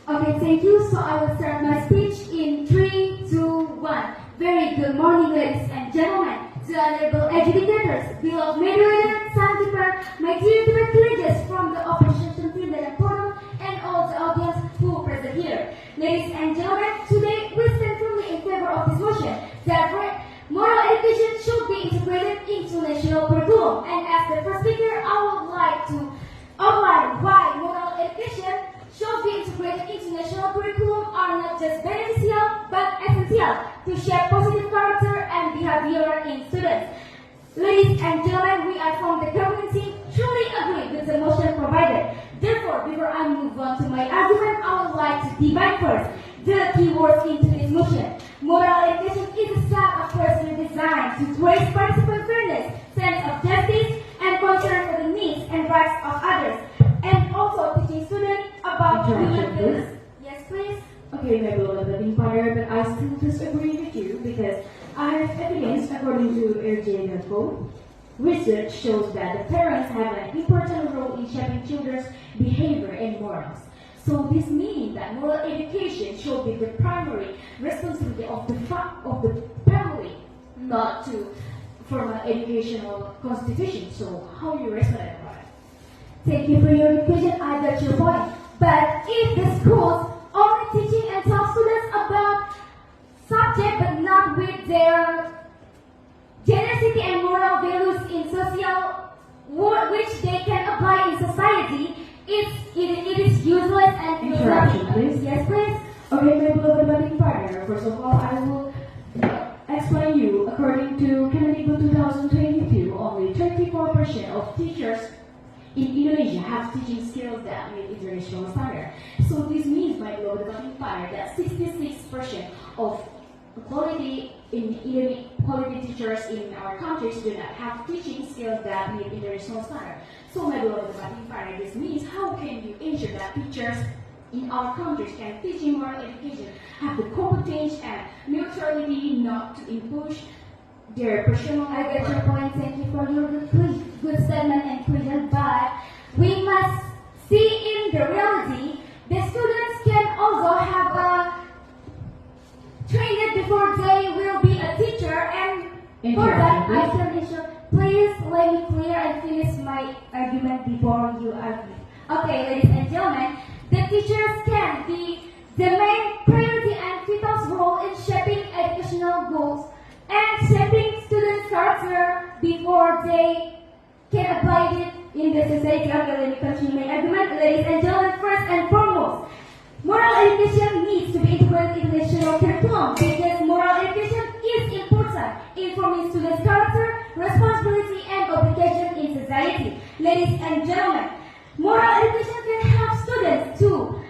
Okay, thank you. So I will start my speech in 3, 2, 1. Very good morning, ladies and gentlemen, to honorable educators, beloved moderator, timekeeper, my dear Debat colleagues from the opposition team that are portal, and all the audience who present here. Ladies and gentlemen, today we stand firmly in favor of this motion that moral education should be integrated into national curriculum. And as the first speaker, I would like to outline why moral education should be integrated into national curriculum are not just beneficial but essential to shape positive character and behavior in students. Ladies and gentlemen, we are from the government team truly agree with the motion provided. Therefore, before I move on to my argument, I would like to define first the keywords into this motion. Moral education is a set of courses designed to raise participant fairness, sense of justice, and concern for the needs and rights of others, and also teaching students about human values. Yes, please. Okay, maybe a little bit inspired, but I still disagree with you because I have evidence according to Nagekeo. Research shows that the parents have an important role in shaping children's behavior and morals. So this means that moral education should be the primary responsibility of the family, not to form an educational constitution. So how you respond about it? Thank you for your question. I got your point. But if the schools only teaching and tell students about subject but not with their generosity and moral values in social work which they can apply in society, it is useless and Interaction, please. Yes, please. Okay, maybe a little bit about partner. First of all, I will explain you. According to Canada 2022, only 34% of teachers in Indonesia have teaching skills that meet international standard. So this means, my beloved Fire, that 66% of quality teachers in our countries do not have teaching skills that meet international standard. So, my beloved Fire, this means how can you ensure that teachers in our countries can teach moral education, have the competence and neutrality not to impose their personal. I get your point. Thank you for your good statement and question. But we must see in the reality, the students can also have a trained before they will be a teacher, and for that I can ensure. Please let me clear and finish my argument before you argue. Okay, ladies and gentlemen, the teachers can be the main priority and vital role in shaping educational goals and shaping students' character before they can apply it in the society. Okay, let me continue my argument. Ladies and gentlemen, first and foremost, moral education needs to be integrated in national curriculum because moral education is important in forming students' character, responsibility, and obligation in society. Ladies and gentlemen, moral education can help students to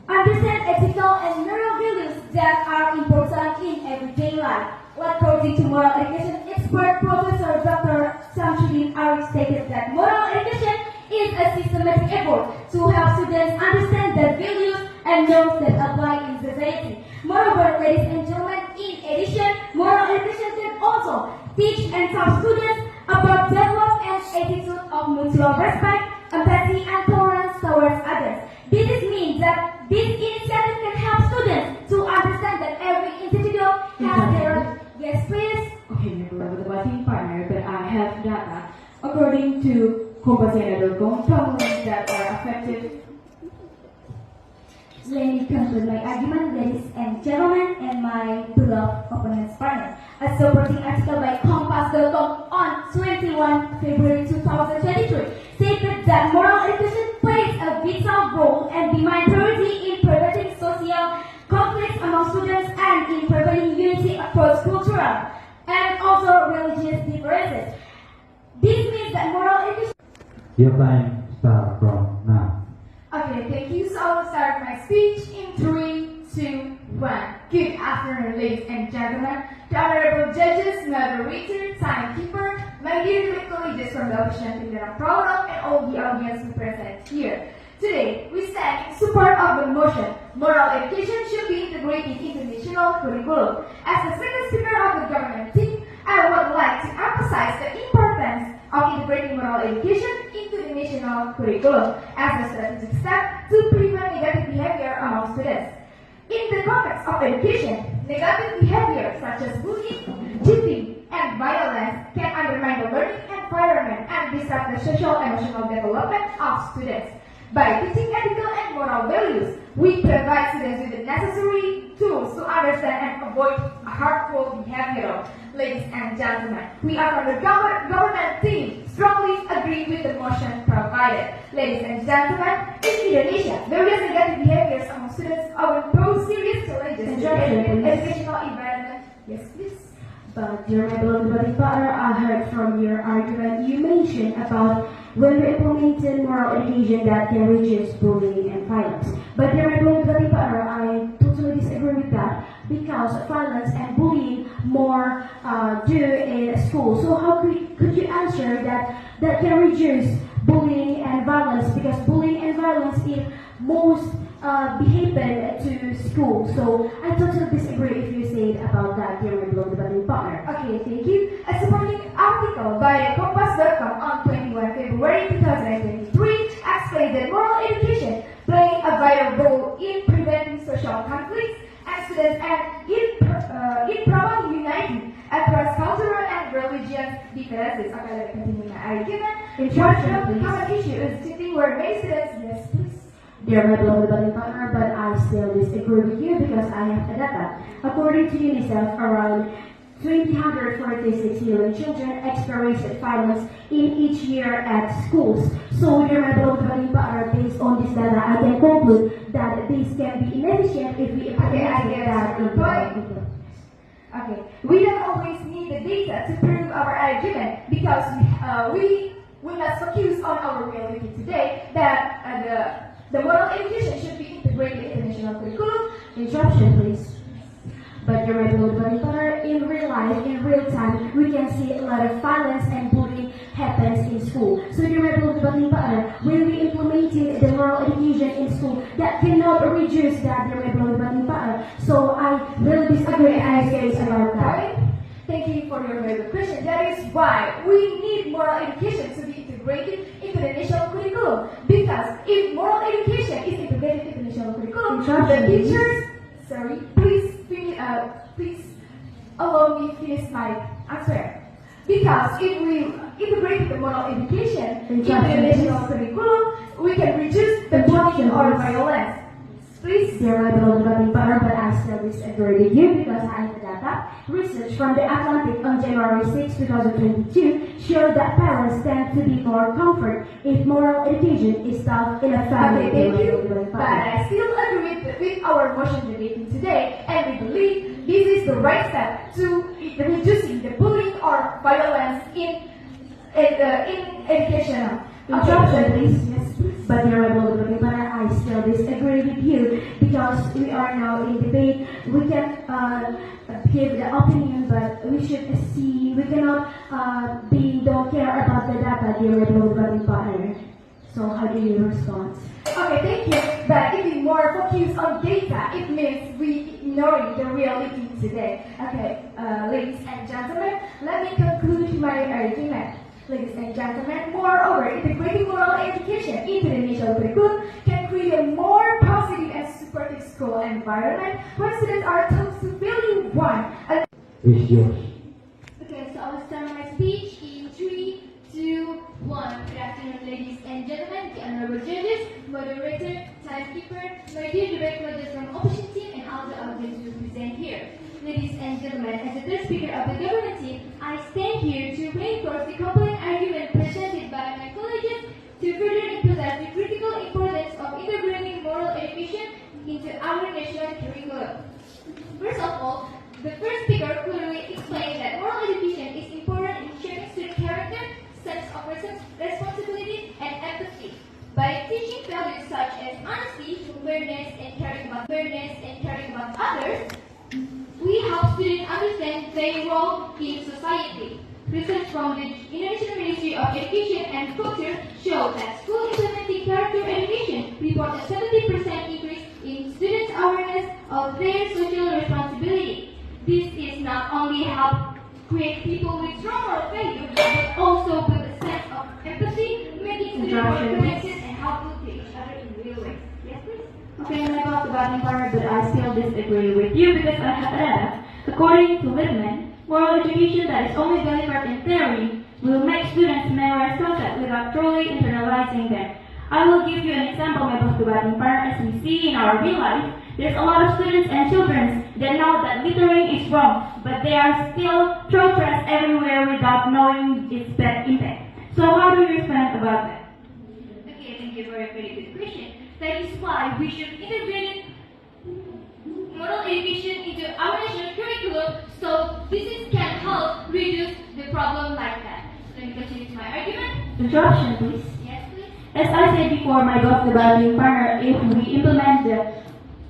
understand ethical and moral values that are important in everyday life. According to moral education expert Professor Dr. Samsudin Arif stated that moral education is a systematic effort to help students understand the values and norms that apply in society. Moreover, ladies and gentlemen, in addition, moral education can also teach and tell students about develop an attitude of mutual respect, empathy, and tolerance towards others. This means that this initiative can help students to understand that every individual has their. Yes, please. Okay, maybe a little bit partner, but I have data. According to Kompasiana.com, problems that are affected. Let me conclude my argument, ladies and gentlemen, and my beloved opponent's partner. A supporting article by Compass.com on 21 February 2023 stated that moral education plays a vital role and the main priority in preventing social conflicts among students and in preventing unity across cultural and also religious differences. This means that moral education. Your time starts from now. Okay, thank you. So I will start my speech in 3, 2, 1. Good afternoon, ladies and gentlemen, the honorable judges, moderator, timekeeper, my dear colleagues from the opposition team that I'm proud of, and all the audience who present here. Today, we stand in support of the motion, moral education should be integrated into national curriculum. As the second speaker of the government team, I would like to emphasize the importance of integrating moral education into international curriculum as a strategic step to prevent negative behavior among students. In the context of education, negative behavior such as bullying, cheating, and violence can undermine the learning environment and disrupt the social and emotional development of students. By teaching ethical and moral values, we provide students with the necessary tools to understand and avoid harmful behavior. Ladies and gentlemen, we are from the government team strongly agree with the motion provided. Ladies and gentlemen, in Indonesia, various negative behaviors among students are pose serious challenges to the educational environment. Yes, please. But dear my beloved body partner, I heard from your argument you mentioned about when we implemented moral education that can reduce bullying and violence. But dear my beloved body partner, I totally disagree with that because violence and bullying more do in school. So how could you answer that can reduce bullying and violence, because bullying and violence is most happen to school. So I totally disagree if you say about that, dear my beloved body partner. Okay, thank you. A supporting article by Compass.com on 21 February 2023 explains that moral education plays a vital role in preventing social conflicts and students and in promoting unity across cultural and religious differences. Okay, let me continue my argument. One common issue is cheating where many students, yes please. Dear my beloved body partner, but I still disagree with you because I have the data. According to UNICEF, around 346 million children experience violence in each year at schools. So, dear my beloved body partner, based on this data, I can conclude that this can be inefficient if we implement that in the Okay, we don't always need the data to prove our argument because we must focus on our reality today that the moral education should be integrated in the national curriculum. Interruption, please. But your beloved body partner, in real life, in real time, we can see a lot of violence and bullying happens in school. So your beloved body partner, when we implemented the moral education in school, that cannot reduce that, your beloved body partner. So I really disagree and I say about that. Thank you for your very good question. That is why we need moral education to be integrated into the national curriculum. Because if moral education is integrated into the national curriculum, the teachers, please allow me finish my answer. Because if we integrate the moral education into the national curriculum, we can reduce the bullying or violence. Please. Dear my beloved body partner, but I still disagree with you because I have data. Research from the Atlantic on January 6, 2022 showed that parents tend to be more comfort if moral education is taught in a family. Okay, thank you. But I still agree with our motion debating today, and we believe this is the right step to reducing the bullying or violence in education. Interruption, please. Yes, please. But dear my beloved body partner, I still disagree with you because we are now in debate. We can give the opinion, but we should see. We cannot don't care about the data, dear my beloved body partner. So how do you respond? Okay, thank you. But if we more focus on data, it means we ignoring the reality today. Okay, ladies and gentlemen, let me conclude my argument. Ladies and gentlemen, moreover, integrating moral education into the national curriculum can create a more positive and supportive school environment where students are taught to value one. It's yours. Okay, so I will start my speech in 3, 2, 1. Good afternoon, ladies and gentlemen, the honorable judges, moderator, timekeeper, my dear direct judges from opposition team, and all the audience who present here. Ladies and gentlemen, as the third speaker of the government team, I stand here to reinforce the compelling argument presented by my colleagues to further emphasize the critical importance of integrating moral education into our national curriculum. First of all, the first speaker clearly explained that moral education is important in shaping student character, sense of responsibility, and empathy. By teaching values such as honesty, fairness, and caring about others, we help students understand their role in society. Research from the Indonesian Ministry of Education and Culture show that school implementing character education report a 70% increase in students' awareness of their social responsibility. This is not only help create people with strong moral value, but also build a sense of empathy, making students introduction. connected and helpful to each other in real ways. Yes, please. Okay, my boss debating partner, but I still disagree with you because I have read, according to Whitman, moral education that is only delivered in theory will make students memorize concepts without truly internalizing them. I will give you an example, my boss debating partner. As we see in our real life, there's a lot of students and children that know that littering is wrong, but they are still throw trash everywhere without knowing its bad impact. So how do you respond about that? Okay, thank you for a very good question. That is why we should integrate moral education into our national curriculum so this can help reduce the problem like that. Let me continue to my argument. Interruption, please. Yes, please. As I said before, my boss debating partner, if we implement the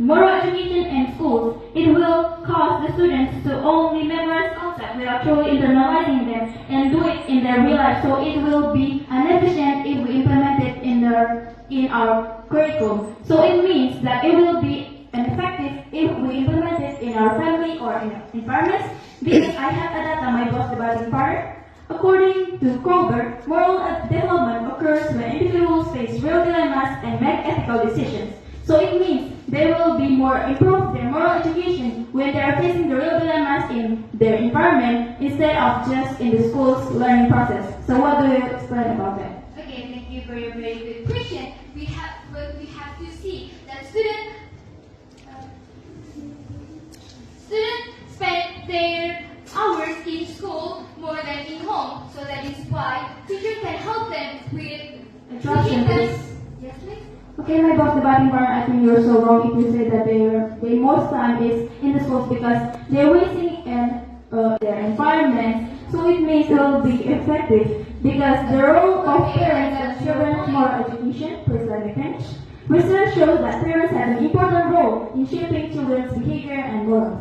moral education in schools, it will cause the students to only memorize concepts without truly internalizing them and do it in their real life. So it will be inefficient if we implement it in our curriculum. So it means that it will be ineffective if we implement it in our family or in environments. Because I have a data, my boss debating partner. According to Colbert, moral development occurs when individuals face real dilemmas and make ethical decisions. So it means they will be more improve their moral education when they are facing the real dilemmas in their environment instead of just in the school's learning process. So what do you explain about that? Okay, thank you for your very good question. We have to see that students spend their hours in school more than in home. So that is why teachers can help them with Interruption, teaching them. please. Yes, please. Okay, my boss debating partner, I think you're so wrong if you say that they most time is in the schools because they're wasting in their environment. So it means it will be effective because the role of parents and children's moral education, please let me finish. Research shows that parents have an important role in shaping children's behavior and morals.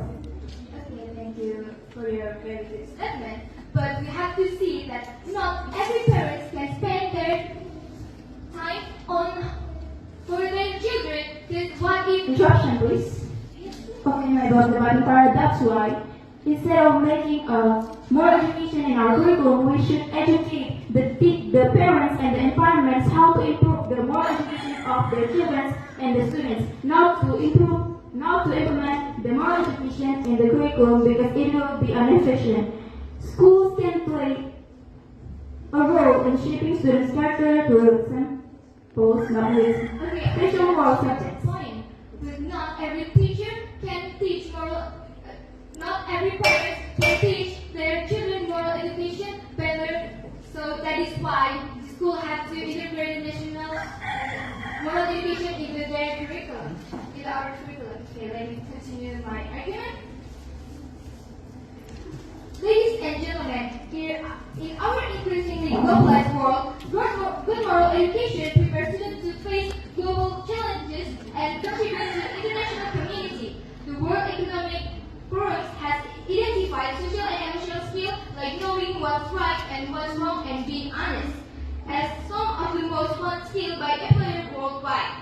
Okay, thank you for your very good statement. But we have to see that not every parent can spend their time on for their children. Because what if Interruption, please. Okay, my boss debating partner, that's why instead of making a moral education in our curriculum, we should educate the parents and the environments how to improve the moral education of their children and the students, not to implement the moral education in the curriculum because it will be inefficient. Schools can play a role in shaping students' character through examples, not with okay, special moral that's subjects. the point. But not every teacher can teach moral. Not every parent can teach their children moral education better. So that is why the school has to integrate national moral education into their curriculum, into our curriculum. Okay, let me continue my argument. Ladies and gentlemen, here in our increasingly globalized world, good moral education prepares students to face global challenges and contribute to the international community. The World Economic Forum has identified social and emotional skills like knowing what's right and what's wrong and being honest as some of the most fun skills by employers worldwide.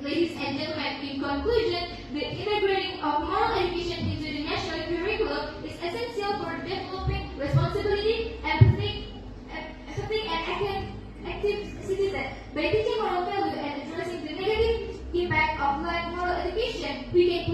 Ladies and gentlemen, in conclusion, the integrating of moral education into the national curriculum is essential for developing responsibility, empathy, and active citizen. By teaching moral value and addressing the negative impact of lack moral education, we can